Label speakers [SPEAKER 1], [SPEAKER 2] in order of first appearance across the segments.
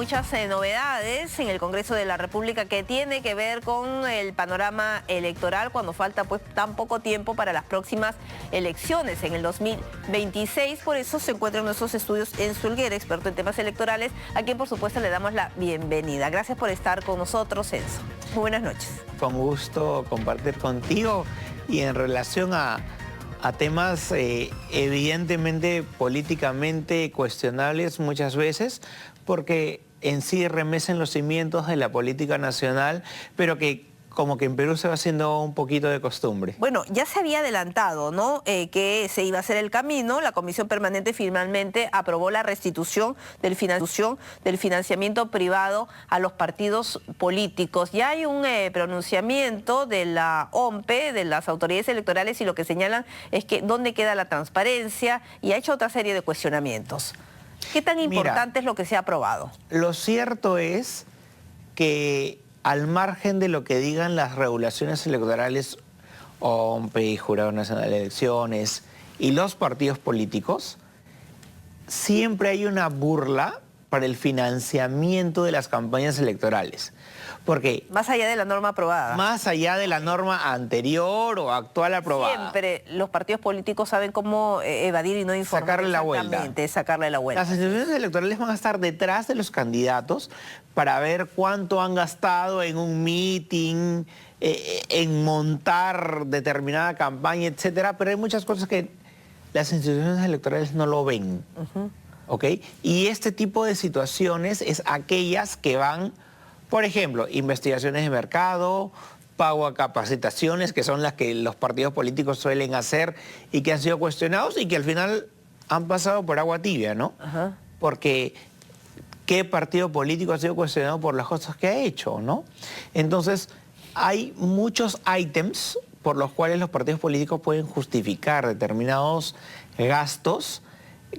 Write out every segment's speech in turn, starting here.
[SPEAKER 1] muchas novedades en el Congreso de la República que tiene que ver con el panorama electoral cuando falta pues tan poco tiempo para las próximas elecciones en el 2026. Por eso se encuentra en nuestros estudios Enzo Helguera, experto en temas electorales, a quien por supuesto le damos la bienvenida. Gracias por estar con nosotros, Enzo. Muy buenas noches.
[SPEAKER 2] Con gusto compartir contigo y en relación a temas evidentemente políticamente cuestionables muchas veces, porque en sí remecen los cimientos de la política nacional, pero que como que en Perú se va haciendo un poquito de costumbre.
[SPEAKER 1] Bueno, ya se había adelantado, ¿no? Que se iba a hacer el camino. La Comisión Permanente finalmente aprobó la restitución del financiamiento privado a los partidos políticos. Ya hay un pronunciamiento de la OMPE, de las autoridades electorales, y lo que señalan es que dónde queda la transparencia, y ha hecho otra serie de cuestionamientos. ¿Qué tan importante es lo que se ha aprobado?
[SPEAKER 2] Lo cierto es que al margen de lo que digan las regulaciones electorales, OMPE y Jurado Nacional de Elecciones y los partidos políticos, siempre hay una burla para el financiamiento de las campañas electorales. Porque
[SPEAKER 1] más allá de la norma aprobada.
[SPEAKER 2] Más allá de la norma anterior o actual aprobada.
[SPEAKER 1] Siempre los partidos políticos saben cómo evadir y no informar.
[SPEAKER 2] Sacarle la vuelta.
[SPEAKER 1] Exactamente, sacarle la vuelta.
[SPEAKER 2] Las instituciones electorales van a estar detrás de los candidatos para ver cuánto han gastado en un meeting, en montar determinada campaña, etcétera. Pero hay muchas cosas que las instituciones electorales no lo ven. ¿Ok? Y este tipo de situaciones es aquellas que van, por ejemplo, investigaciones de mercado, pago a capacitaciones, que son las que los partidos políticos suelen hacer y que han sido cuestionados y que al final han pasado por agua tibia, ¿no? Porque ¿qué partido político ha sido cuestionado por las cosas que ha hecho, no? Entonces, hay muchos ítems por los cuales los partidos políticos pueden justificar determinados gastos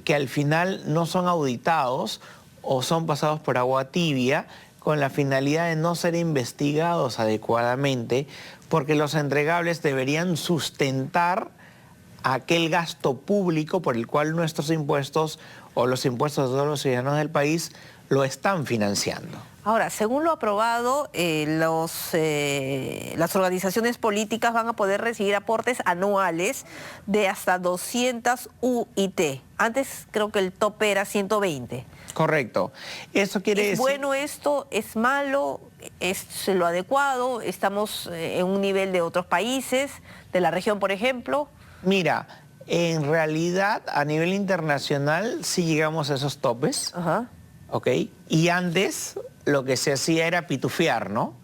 [SPEAKER 2] que al final no son auditados o son pasados por agua tibia, con la finalidad de no ser investigados adecuadamente, porque los entregables deberían sustentar aquel gasto público por el cual nuestros impuestos o los impuestos de todos los ciudadanos del país lo están financiando.
[SPEAKER 1] Ahora, según lo aprobado, las organizaciones políticas van a poder recibir aportes anuales de hasta 200 UIT. Antes creo que el tope era 120.
[SPEAKER 2] Correcto. Eso quiere decir...
[SPEAKER 1] ¿Es bueno esto? ¿Es malo? ¿Es lo adecuado? ¿Estamos en un nivel de otros países, de la región, por ejemplo?
[SPEAKER 2] Mira, en realidad, a nivel internacional, sí llegamos a esos topes. ¿Ok? Y antes lo que se hacía era pitufiar, ¿no?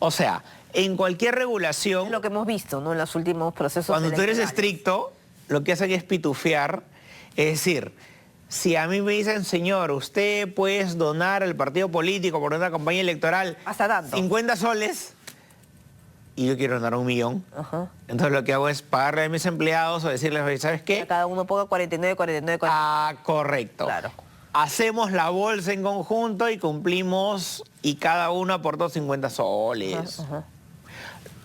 [SPEAKER 2] O sea, en cualquier regulación...
[SPEAKER 1] Es lo que hemos visto, ¿no? En los últimos procesos
[SPEAKER 2] cuando
[SPEAKER 1] electorales.
[SPEAKER 2] tú eres estricto, lo que hacen es pitufiar. Es decir, si a mí me dicen, señor, usted puede donar al partido político por una campaña electoral...
[SPEAKER 1] ¿Hasta tanto?
[SPEAKER 2] 50 soles... y yo quiero donar 1 millón. Entonces lo que hago es pagarle a mis empleados o decirles, oye, ¿sabes qué?
[SPEAKER 1] Que cada uno ponga 49, 49, 49.
[SPEAKER 2] Ah, correcto.
[SPEAKER 1] Claro.
[SPEAKER 2] Hacemos la bolsa en conjunto y cumplimos, y cada uno aportó 50 soles.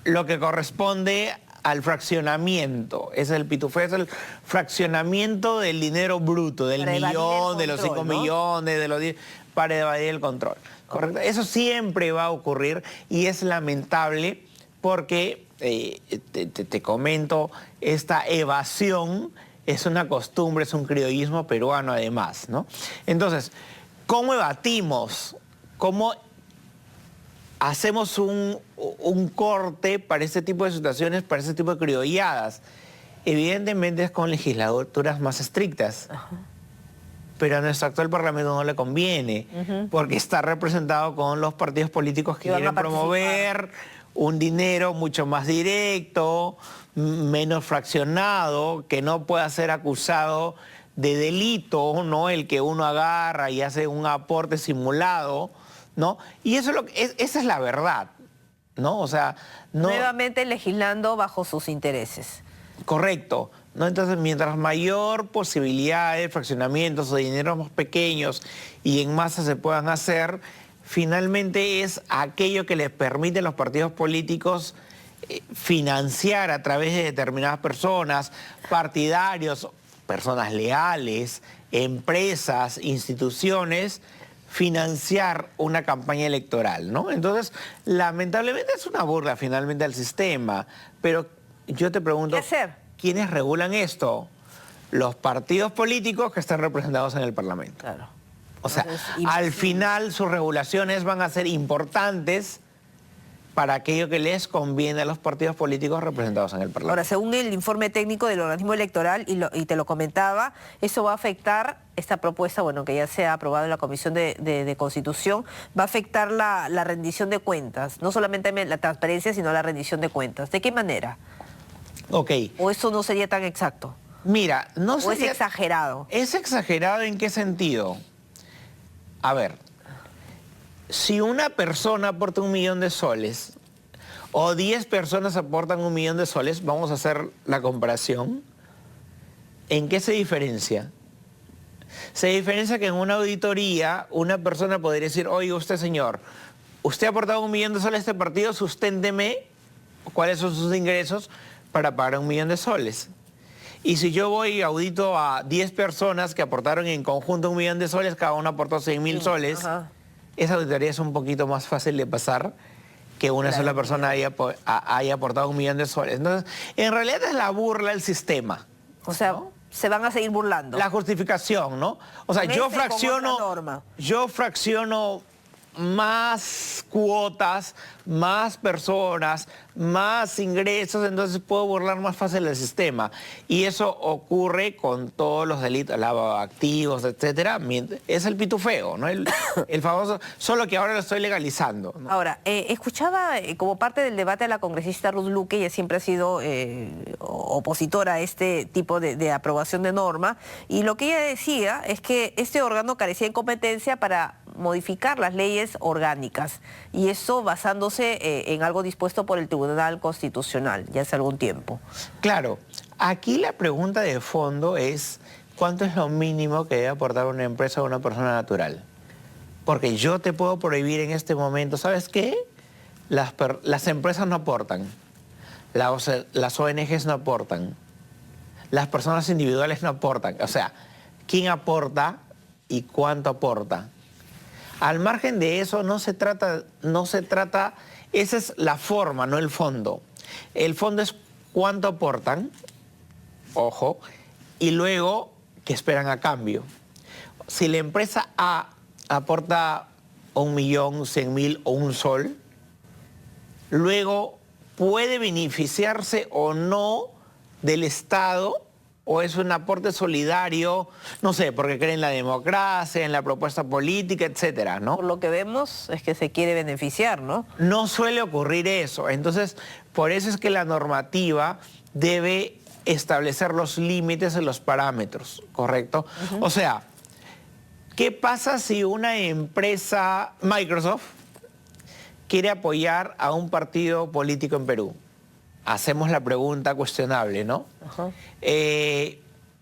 [SPEAKER 2] Lo que corresponde al fraccionamiento, es el pitufeo, es el fraccionamiento del dinero bruto, del millón, de los 5 millones, de los 10, para evadir el control. ¿Correcto? Eso siempre va a ocurrir y es lamentable porque, te comento, esta evasión es una costumbre, es un criollismo peruano además, ¿no? Entonces, ¿cómo evatimos? ¿Cómo hacemos un corte para este tipo de situaciones, para este tipo de criolladas? Evidentemente es con legislaturas más estrictas. Pero a nuestro actual Parlamento no le conviene, porque está representado con los partidos políticos que quieren promover un dinero mucho más directo, menos fraccionado, que no pueda ser acusado de delito, ¿no? El que uno agarra y hace un aporte simulado, ¿no? Y eso esa es la verdad, ¿no? O sea, no...
[SPEAKER 1] Nuevamente legislando bajo sus intereses.
[SPEAKER 2] Correcto, ¿no? Entonces, mientras mayor posibilidad de fraccionamientos o de dineros más pequeños y en masa se puedan hacer, finalmente es aquello que les permite a los partidos políticos financiar a través de determinadas personas, partidarios, personas leales, empresas, instituciones, financiar una campaña electoral, ¿no? Entonces, lamentablemente es una burla finalmente al sistema, pero yo te pregunto,
[SPEAKER 1] ¿qué hacer?
[SPEAKER 2] ¿quiénes regulan esto? Los partidos políticos que están representados en el Parlamento.
[SPEAKER 1] Claro.
[SPEAKER 2] O sea,
[SPEAKER 1] Entonces,
[SPEAKER 2] al final sus regulaciones van a ser importantes para aquello que les conviene a los partidos políticos representados en el Parlamento.
[SPEAKER 1] Ahora, según el informe técnico del organismo electoral, y te lo comentaba, eso va a afectar, esta propuesta, bueno, que ya se ha aprobado en la Comisión de Constitución, va a afectar la rendición de cuentas, no solamente la transparencia, sino la rendición de cuentas. ¿De qué manera?
[SPEAKER 2] Ok.
[SPEAKER 1] ¿O eso no sería tan exacto?
[SPEAKER 2] Mira, no
[SPEAKER 1] ¿O
[SPEAKER 2] sería...
[SPEAKER 1] es exagerado?
[SPEAKER 2] ¿Es exagerado en qué sentido? A ver, si una persona aporta 1 millón de soles o 10 personas aportan 1 millón de soles, vamos a hacer la comparación. ¿En qué se diferencia? Se diferencia que en una auditoría una persona podría decir, oye, usted señor, usted ha aportado 1 millón de soles a este partido, susténteme cuáles son sus ingresos para pagar 1 millón de soles. Y si yo voy y audito a 10 personas que aportaron en conjunto 1 millón de soles, cada uno aportó 100.000 soles,
[SPEAKER 1] Ajá.
[SPEAKER 2] esa auditoría es un poquito más fácil de pasar que una sola persona haya aportado 1 millón de soles. Entonces, en realidad es la burla del sistema.
[SPEAKER 1] O sea,
[SPEAKER 2] ¿no?
[SPEAKER 1] se van a seguir burlando.
[SPEAKER 2] La justificación, ¿no? O sea,
[SPEAKER 1] Con
[SPEAKER 2] yo
[SPEAKER 1] esta y con otra norma.
[SPEAKER 2] fracciono más cuotas, más personas, más ingresos, entonces puedo burlar más fácil el sistema. Y eso ocurre con todos los delitos, lavado de activos, etcétera. Es el pitufeo, ¿no? El famoso, solo que ahora lo estoy legalizando, ¿no?
[SPEAKER 1] Ahora, escuchaba como parte del debate a la congresista Ruth Luque, ella siempre ha sido opositora a este tipo de aprobación de norma, y lo que ella decía es que este órgano carecía de competencia para modificar las leyes orgánicas, y eso basándose en algo dispuesto por el Tribunal Constitucional ya hace algún tiempo.
[SPEAKER 2] Claro, aquí la pregunta de fondo es ¿cuánto es lo mínimo que debe aportar una empresa o una persona natural? Porque yo te puedo prohibir en este momento, ¿sabes qué? Las empresas no aportan, las ONGs no aportan, las personas individuales no aportan. O sea, ¿quién aporta y cuánto aporta? Al margen de eso no se trata, esa es la forma, no el fondo. El fondo es cuánto aportan, ojo, y luego qué esperan a cambio. Si la empresa A aporta 1.100.000 o 1 sol, luego puede beneficiarse o no del Estado, o es un aporte solidario, no sé, porque creen en la democracia, en la propuesta política, etcétera, ¿no?
[SPEAKER 1] Por lo que vemos es que se quiere beneficiar, ¿no?
[SPEAKER 2] No suele ocurrir eso. Entonces, por eso es que la normativa debe establecer los límites y los parámetros, ¿correcto? O sea, ¿qué pasa si una empresa, Microsoft, quiere apoyar a un partido político en Perú? Hacemos la pregunta cuestionable, ¿no?
[SPEAKER 1] Ajá.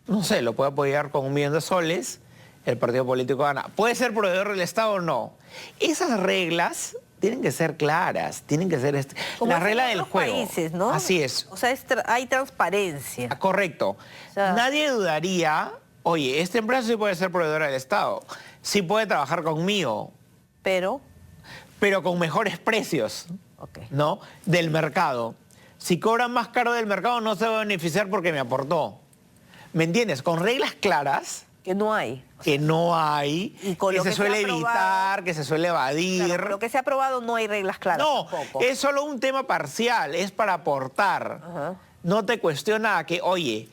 [SPEAKER 2] No sé, lo puede apoyar con 1 millón de soles, el partido político gana. ¿Puede ser proveedor del Estado o no? Esas reglas tienen que ser claras, tienen que ser
[SPEAKER 1] Como
[SPEAKER 2] la
[SPEAKER 1] hacen
[SPEAKER 2] regla
[SPEAKER 1] en
[SPEAKER 2] del
[SPEAKER 1] otros
[SPEAKER 2] juego.
[SPEAKER 1] países, ¿no?
[SPEAKER 2] Así es.
[SPEAKER 1] O sea, hay transparencia.
[SPEAKER 2] Correcto.
[SPEAKER 1] O sea,
[SPEAKER 2] nadie dudaría, oye, esta empresa sí puede ser proveedora del Estado, sí puede trabajar conmigo,
[SPEAKER 1] pero
[SPEAKER 2] con mejores precios,
[SPEAKER 1] ok.
[SPEAKER 2] ¿no? Del mercado. Si cobran más caro del mercado no se va a beneficiar porque me aportó. ¿Me entiendes? Con reglas claras,
[SPEAKER 1] Que no hay.
[SPEAKER 2] que no hay,
[SPEAKER 1] Y con
[SPEAKER 2] que
[SPEAKER 1] lo
[SPEAKER 2] se
[SPEAKER 1] que se
[SPEAKER 2] suele
[SPEAKER 1] ha aprobado,
[SPEAKER 2] evitar, que se suele evadir.
[SPEAKER 1] Claro, lo que se ha aprobado no hay reglas claras
[SPEAKER 2] No,
[SPEAKER 1] tampoco.
[SPEAKER 2] es solo un tema parcial, es para aportar.
[SPEAKER 1] Ajá.
[SPEAKER 2] No te cuestiona que, oye,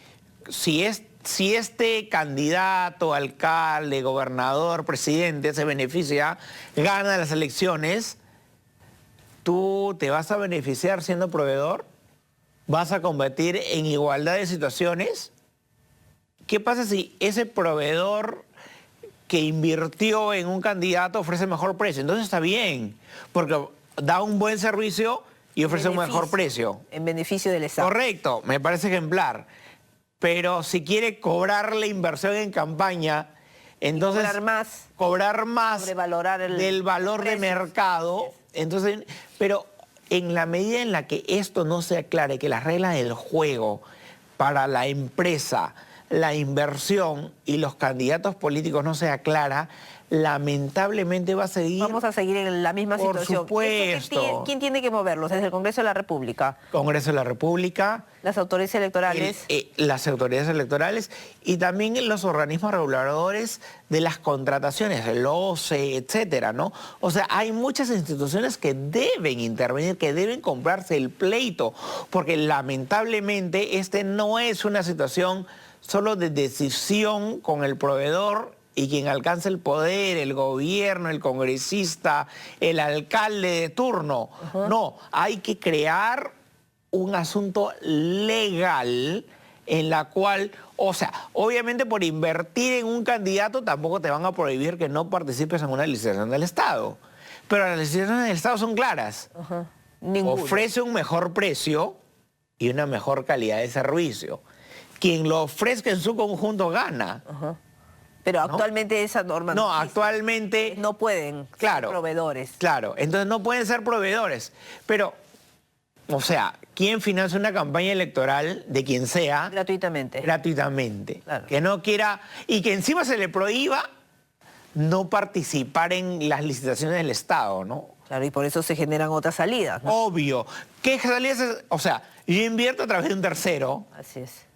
[SPEAKER 2] si este candidato, alcalde, gobernador, presidente se beneficia, gana las elecciones, ¿tú te vas a beneficiar siendo proveedor? ¿Vas a competir en igualdad de situaciones? ¿Qué pasa si ese proveedor que invirtió en un candidato ofrece mejor precio? Entonces está bien, porque da un buen servicio y ofrece un mejor precio.
[SPEAKER 1] En beneficio del Estado.
[SPEAKER 2] Correcto, me parece ejemplar. Pero si quiere cobrar la inversión en campaña, entonces cobrar más
[SPEAKER 1] sobrevalorar
[SPEAKER 2] del valor de mercado. Entonces, pero en la medida en la que esto no se aclare, que las reglas del juego para la empresa la inversión y los candidatos políticos no se aclara, lamentablemente va a seguir.
[SPEAKER 1] Vamos a seguir en la misma situación.
[SPEAKER 2] Por supuesto.
[SPEAKER 1] ¿Quién tiene que moverlos? ¿Desde el Congreso de la República?
[SPEAKER 2] Congreso de la República.
[SPEAKER 1] Las autoridades electorales.
[SPEAKER 2] Las autoridades electorales y también los organismos reguladores de las contrataciones, el OCE, etcétera, ¿no? O sea, hay muchas instituciones que deben intervenir, que deben comprarse el pleito, porque lamentablemente no es una situación solo de decisión con el proveedor y quien alcanza el poder, el gobierno, el congresista, el alcalde de turno. No, hay que crear un asunto legal en la cual, o sea, obviamente por invertir en un candidato tampoco te van a prohibir que no participes en una licitación del Estado. Pero las licitaciones del Estado son claras. Ofrece un mejor precio y una mejor calidad de servicio. Quien lo ofrezca en su conjunto gana.
[SPEAKER 1] Pero actualmente esa norma
[SPEAKER 2] no actualmente
[SPEAKER 1] no pueden ser proveedores.
[SPEAKER 2] Claro, entonces no pueden ser proveedores. Pero, o sea, ¿quién financia una campaña electoral de quien sea?
[SPEAKER 1] Gratuitamente.
[SPEAKER 2] Gratuitamente.
[SPEAKER 1] Claro.
[SPEAKER 2] Que no quiera, y que encima se le prohíba no participar en las licitaciones del Estado, ¿no?
[SPEAKER 1] Claro, y por eso se generan otras salidas, ¿no?
[SPEAKER 2] Obvio. ¿Qué salidas? O sea, yo invierto a través de un tercero.
[SPEAKER 1] Así es.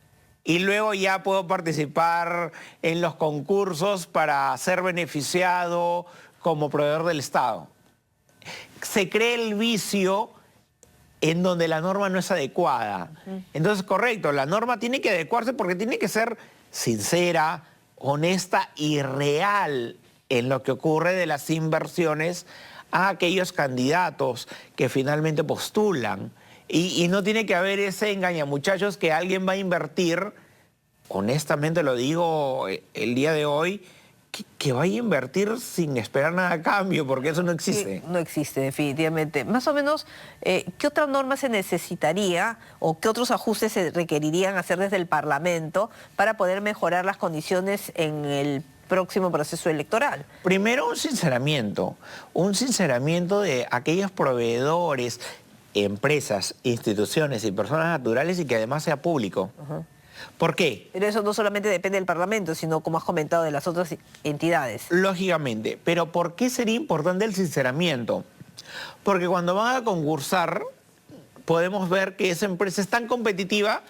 [SPEAKER 2] Y luego ya puedo participar en los concursos para ser beneficiado como proveedor del Estado. Se cree el vicio en donde la norma no es adecuada. Entonces, correcto, la norma tiene que adecuarse porque tiene que ser sincera, honesta y real en lo que ocurre de las inversiones a aquellos candidatos que finalmente postulan. Y no tiene que haber ese engañamuchachos que alguien va a invertir, honestamente lo digo el día de hoy, que vaya a invertir sin esperar nada a cambio, porque eso no existe.
[SPEAKER 1] Sí, no existe, definitivamente. Más o menos, ¿qué otra norma se necesitaría o qué otros ajustes se requerirían hacer desde el Parlamento para poder mejorar las condiciones en el próximo proceso electoral?
[SPEAKER 2] Primero, un sinceramiento de aquellos proveedores, empresas, instituciones y personas naturales y que además sea público. ¿Por qué?
[SPEAKER 1] Pero eso no solamente depende del Parlamento, sino, como has comentado, de las otras entidades.
[SPEAKER 2] Lógicamente. Pero ¿por qué sería importante el sinceramiento? Porque cuando van a concursar, podemos ver que esa empresa es tan competitiva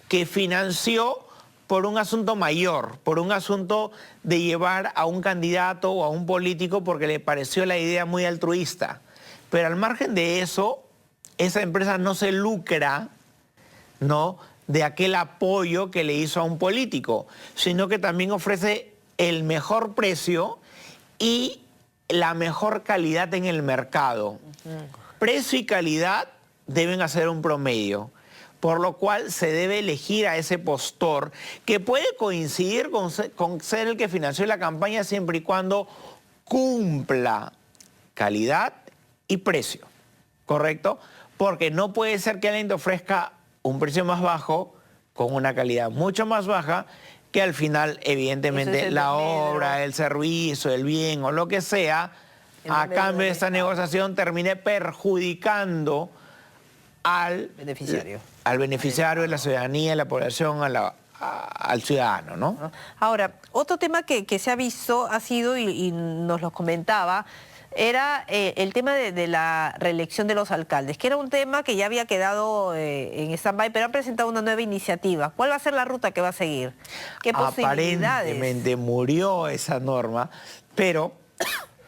[SPEAKER 2] que financió por un asunto mayor, por un asunto de llevar a un candidato o a un político porque le pareció la idea muy altruista. Pero al margen de eso, esa empresa no se lucra, ¿no?, de aquel apoyo que le hizo a un político, sino que también ofrece el mejor precio y la mejor calidad en el mercado. Precio y calidad deben hacer un promedio, por lo cual se debe elegir a ese postor, que puede coincidir con ser el que financió la campaña siempre y cuando cumpla calidad y precio, ¿correcto? Porque no puede ser que alguien te ofrezca un precio más bajo con una calidad mucho más baja que al final, evidentemente, la obra, el servicio, el bien o lo que sea, a cambio de esta negociación termine perjudicando al beneficiario de la ciudadanía, de la población, al ciudadano, ¿no?
[SPEAKER 1] Ahora, otro tema que se ha visto ha sido, y nos lo comentaba, era el tema de la reelección de los alcaldes, que era un tema que ya había quedado en stand-by, pero han presentado una nueva iniciativa. ¿Cuál va a ser la ruta que va a seguir? ¿Qué posibilidades?
[SPEAKER 2] Aparentemente murió esa norma, pero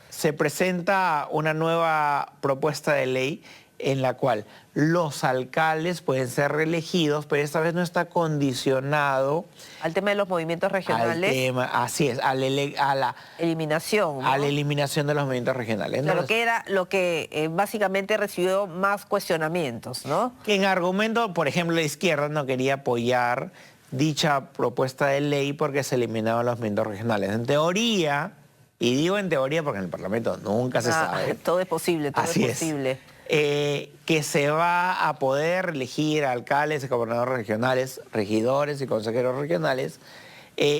[SPEAKER 2] se presenta una nueva propuesta de ley en la cual los alcaldes pueden ser reelegidos, pero esta vez no está condicionado
[SPEAKER 1] al tema de los movimientos regionales.
[SPEAKER 2] Así es, a la
[SPEAKER 1] eliminación, ¿no?
[SPEAKER 2] A la eliminación de los movimientos regionales.
[SPEAKER 1] Claro, que era lo que básicamente recibió más cuestionamientos, ¿no?
[SPEAKER 2] Que en argumento, por ejemplo, la izquierda no quería apoyar dicha propuesta de ley porque se eliminaban los movimientos regionales. En teoría, y digo en teoría porque en el Parlamento nunca se sabe.
[SPEAKER 1] Todo es posible, todo
[SPEAKER 2] Así
[SPEAKER 1] es posible.
[SPEAKER 2] Que se va a poder elegir alcaldes y gobernadores regionales, regidores y consejeros regionales,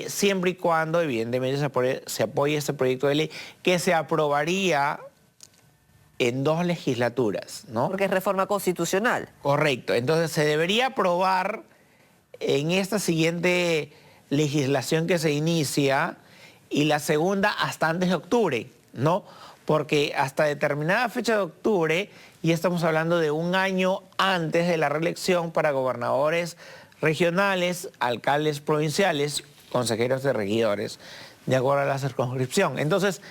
[SPEAKER 2] siempre y cuando, evidentemente, se apoye este proyecto de ley que se aprobaría en 2 legislaturas, ¿no?
[SPEAKER 1] Porque es reforma constitucional.
[SPEAKER 2] Correcto. Entonces, se debería aprobar en esta siguiente legislación que se inicia y la segunda hasta antes de octubre, ¿no? Porque hasta determinada fecha de octubre ya estamos hablando de un año antes de la reelección para gobernadores regionales, alcaldes provinciales, consejeros de regidores, de acuerdo a la circunscripción. Entonces,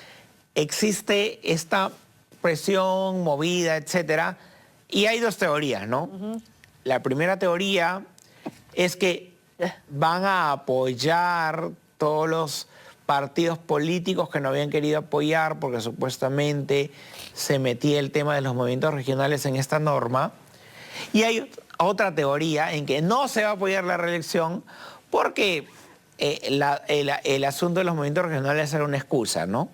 [SPEAKER 2] existe esta presión, movida, etcétera, y hay dos teorías, ¿no? La primera teoría es que van a apoyar todos los partidos políticos que no habían querido apoyar porque supuestamente se metía el tema de los movimientos regionales en esta norma. Y hay otra teoría en que no se va a apoyar la reelección porque el asunto de los movimientos regionales era una excusa, ¿no?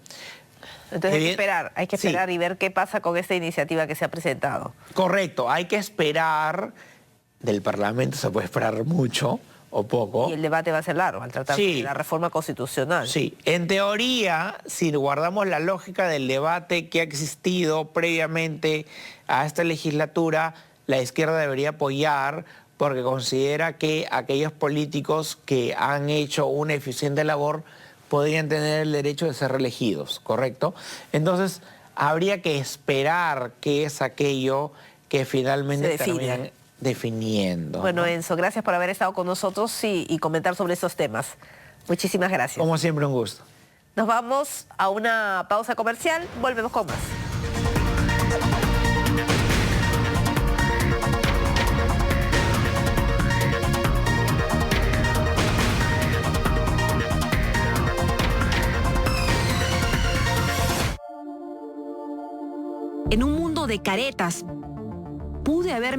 [SPEAKER 1] Entonces hay que esperar y ver qué pasa con esta iniciativa que se ha presentado.
[SPEAKER 2] Correcto, hay que esperar. Del Parlamento se puede esperar mucho o poco.
[SPEAKER 1] Y el debate va a ser largo al tratar de la reforma constitucional.
[SPEAKER 2] Sí, en teoría, si guardamos la lógica del debate que ha existido previamente a esta legislatura, la izquierda debería apoyar porque considera que aquellos políticos que han hecho una eficiente labor podrían tener el derecho de ser reelegidos, ¿correcto? Entonces, habría que esperar qué es aquello que finalmente terminan definiendo.
[SPEAKER 1] Bueno,
[SPEAKER 2] ¿no?
[SPEAKER 1] Enzo, gracias por haber estado con nosotros y comentar sobre estos temas. Muchísimas gracias.
[SPEAKER 2] Como siempre, un gusto.
[SPEAKER 1] Nos vamos a una pausa comercial, volvemos con más.
[SPEAKER 3] En un mundo de caretas, pude haber